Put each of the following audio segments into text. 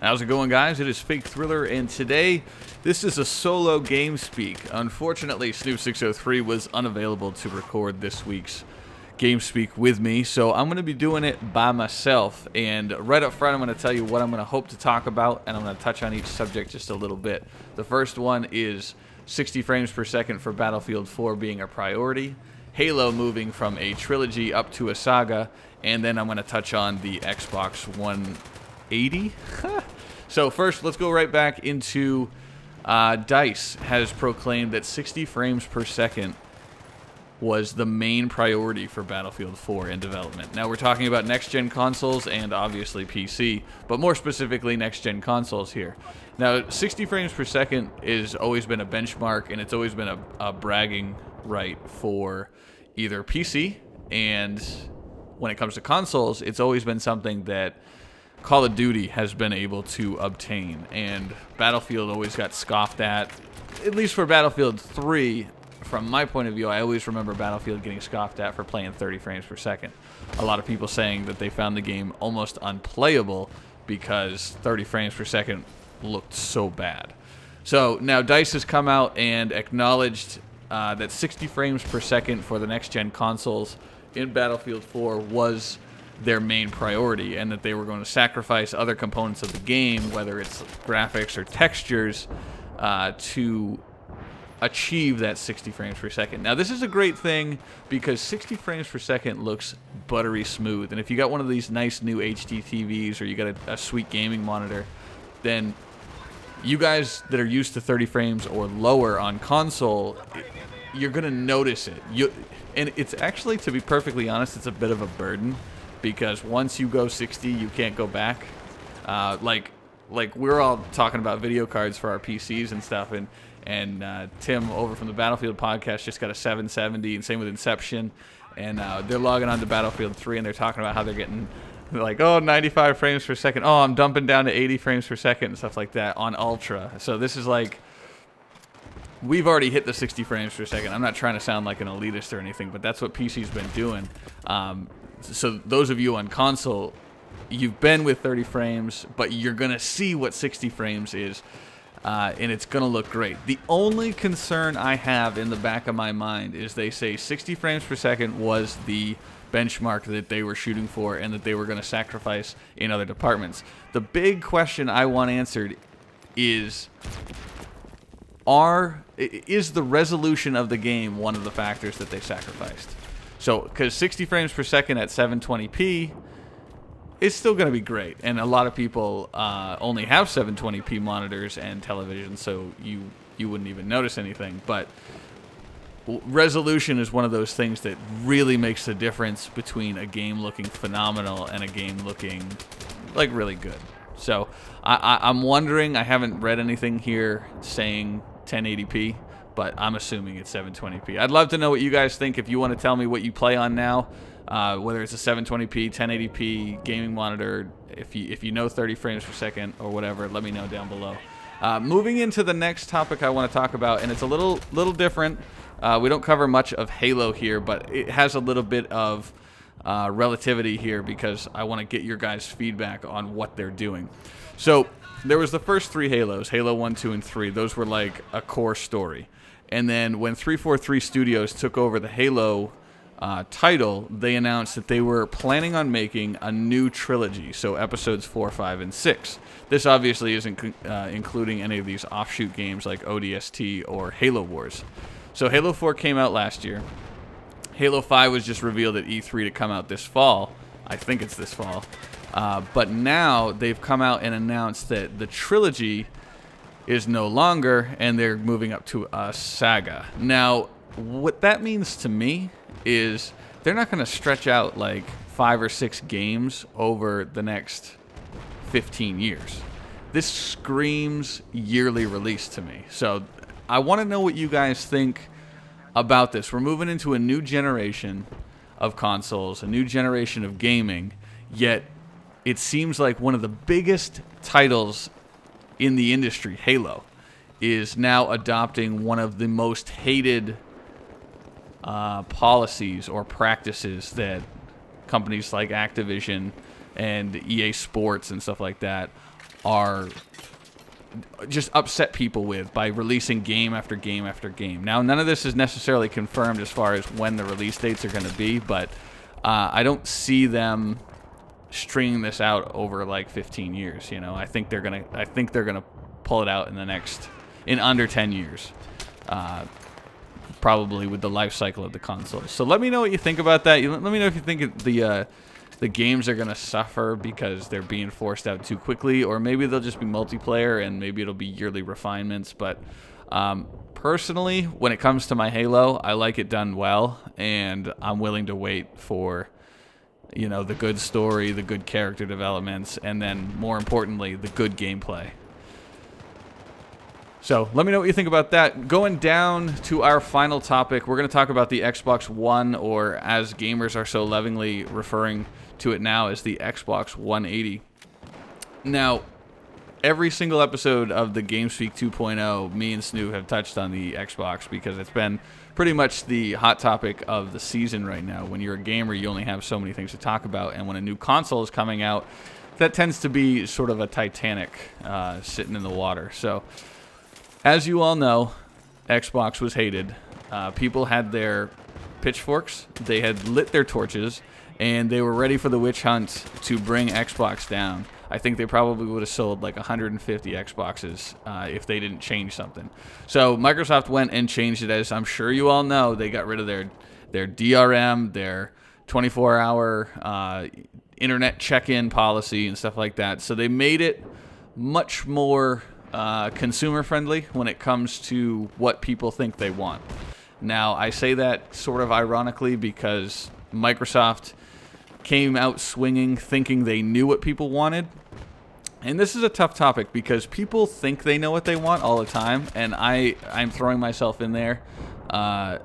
How's it going, guys? It is FakeThriller, and today this is a solo game speak. Unfortunately, Snoop603 was unavailable to record this week's game speak with me, so I'm going to be doing it by myself. And right up front, I'm going to tell you what I'm going to hope to talk about, and I'm going to touch on each subject just a little bit. The first one is 60 frames per second for Battlefield 4 being a priority, Halo moving from a trilogy up to a saga, and then I'm going to touch on the Xbox One 80. So first, let's go right back into DICE has proclaimed that 60 frames per second was the main priority for Battlefield 4 in development. Now we're talking about next-gen consoles and obviously PC, but more specifically next-gen consoles here. Now 60 frames per second has always been a benchmark, and it's always been a bragging right for either PC, and when it comes to consoles, it's always been something that Call of Duty has been able to obtain, and Battlefield always got scoffed at least for Battlefield 3. From my point of view, I always remember Battlefield getting scoffed at for playing 30 frames per second. A lot of people saying that they found the game almost unplayable because 30 frames per second looked so bad. So now DICE has come out and acknowledged that 60 frames per second for the next-gen consoles in Battlefield 4 was their main priority, and that they were going to sacrifice other components of the game, whether it's graphics or textures, to achieve that 60 frames per second. Now this is a great thing because 60 frames per second looks buttery smooth, and if you got one of these nice new HD TVs or you got a sweet gaming monitor, then you guys that are used to 30 frames or lower on console, you're gonna notice it. And it's actually, to be perfectly honest, it's a bit of a burden, because once you go 60, you can't go back. Like we're all talking about video cards for our PCs and stuff, and Tim over from the Battlefield podcast just got a 770, and same with Inception, and they're logging on to Battlefield 3, and they're talking about how they're getting like, 95 frames per second. Oh, I'm dumping down to 80 frames per second and stuff like that on Ultra. So this is like, we've already hit the 60 frames per second. I'm not trying to sound like an elitist or anything, but that's what PC's been doing. So those of you on console, you've been with 30 frames, but you're going to see what 60 frames is, and it's going to look great. The only concern I have in the back of my mind is they say 60 frames per second was the benchmark that they were shooting for and that they were going to sacrifice in other departments. The big question I want answered is the resolution of the game one of the factors that they sacrificed? So, because 60 frames per second at 720p is still going to be great, and a lot of people only have 720p monitors and televisions, so you wouldn't even notice anything. But resolution is one of those things that really makes the difference between a game looking phenomenal and a game looking like really good. So, I'm wondering, I haven't read anything here saying 1080p, but I'm assuming it's 720p. I'd love to know what you guys think. If you want to tell me what you play on now, whether it's a 720p, 1080p gaming monitor, if you know 30 frames per second or whatever, let me know down below. Moving into the next topic I want to talk about, and it's a little different. We don't cover much of Halo here, but it has a little bit of relativity here because I want to get your guys' feedback on what they're doing. So there was the first three Halos, Halo 1, 2, and 3. Those were like a core story. And then when 343 Studios took over the Halo title, they announced that they were planning on making a new trilogy, so episodes 4, 5, and 6. This obviously isn't including any of these offshoot games like ODST or Halo Wars. So Halo 4 came out last year. Halo 5 was just revealed at E3 to come out this fall. I think it's this fall. But now they've come out and announced that the trilogy is no longer, and they're moving up to a saga. Now, what that means to me is they're not going to stretch out like 5 or 6 games over the next 15 years. This screams yearly release to me. So I want to know what you guys think about this. We're moving into a new generation of consoles, a new generation of gaming, yet it seems like one of the biggest titles in the industry, Halo, is now adopting one of the most hated policies or practices that companies like Activision and EA Sports and stuff like that are just upset people with by releasing game after game after game. Now, none of this is necessarily confirmed as far as when the release dates are going to be, but I don't see them stringing this out over like 15 years. I think they're gonna pull it out in under 10 years, probably with the life cycle of the console. So let me know what you think about that. Let me know if you think the games are going to suffer because they're being forced out too quickly, or maybe they'll just be multiplayer and maybe it'll be yearly refinements. But personally, when it comes to my Halo, I like it done well, and I'm willing to wait for the good story, the good character developments, and then more importantly, the good gameplay. So let me know what you think about that. Going down to our final topic, we're going to talk about the Xbox One, or as gamers are so lovingly referring to it now, as the Xbox 180. Now, every single episode of the GameSpeak 2.0, me and Snoop have touched on the Xbox because it's been pretty much the hot topic of the season right now. When you're a gamer, you only have so many things to talk about, and when a new console is coming out, that tends to be sort of a Titanic sitting in the water. So, as you all know, Xbox was hated. People had their pitchforks, they had lit their torches, and they were ready for the witch hunt to bring Xbox down. I think they probably would have sold like 150 Xboxes if they didn't change something. So Microsoft went and changed it. As I'm sure you all know, they got rid of their DRM, their 24-hour internet check-in policy and stuff like that. So they made it much more consumer-friendly when it comes to what people think they want. Now, I say that sort of ironically because Microsoft came out swinging thinking they knew what people wanted. And this is a tough topic because people think they know what they want all the time, and I'm throwing myself in there. And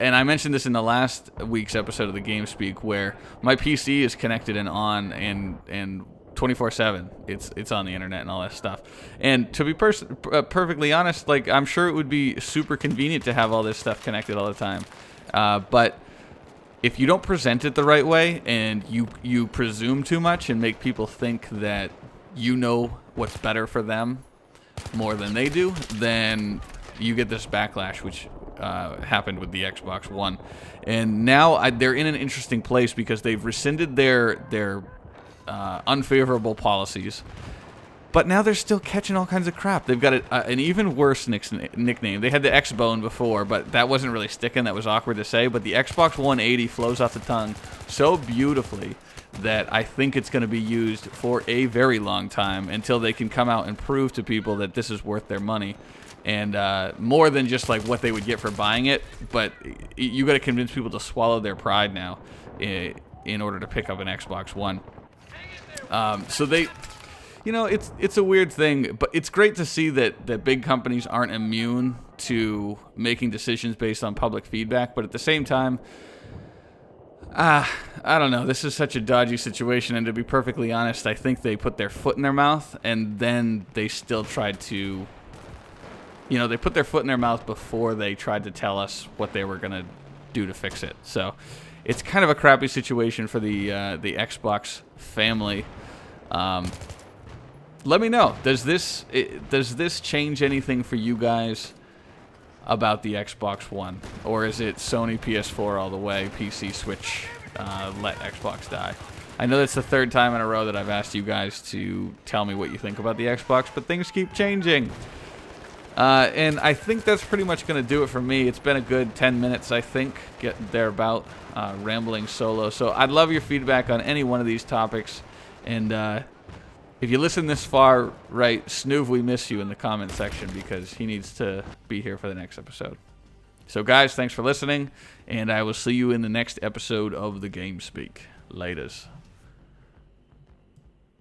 I mentioned this in the last week's episode of the GameSpeak, where my PC is connected and on and 24/7. It's on the internet and all that stuff. And to be perfectly honest, like, I'm sure it would be super convenient to have all this stuff connected all the time. But if you don't present it the right way and you presume too much and make people think that you know what's better for them more than they do, then you get this backlash, which happened with the Xbox One. And now they're in an interesting place because they've rescinded their unfavorable policies, but now they're still catching all kinds of crap. They've got an even worse nickname. They had the X-Bone before, but that wasn't really sticking. That was awkward to say. But the Xbox 180 flows off the tongue so beautifully that I think it's going to be used for a very long time until they can come out and prove to people that this is worth their money. And more than just like what they would get for buying it, but you got to convince people to swallow their pride now in order to pick up an Xbox One. So they... it's a weird thing, but it's great to see that big companies aren't immune to making decisions based on public feedback. But at the same time, I don't know. This is such a dodgy situation, and to be perfectly honest, I think they put their foot in their mouth, and then they still tried to... they put their foot in their mouth before they tried to tell us what they were going to do to fix it. So it's kind of a crappy situation for the Xbox family. Let me know. Does this change anything for you guys about the Xbox One, or is it Sony PS4 all the way, PC Switch, let Xbox die? I know that's the third time in a row that I've asked you guys to tell me what you think about the Xbox, but things keep changing. And I think that's pretty much going to do it for me. It's been a good 10 minutes, I think, thereabout, rambling solo. So I'd love your feedback on any one of these topics. And if you listen this far, right, Snoov, we miss you in the comment section because he needs to be here for the next episode. So guys, thanks for listening, and I will see you in the next episode of the GameSpeak. Laters.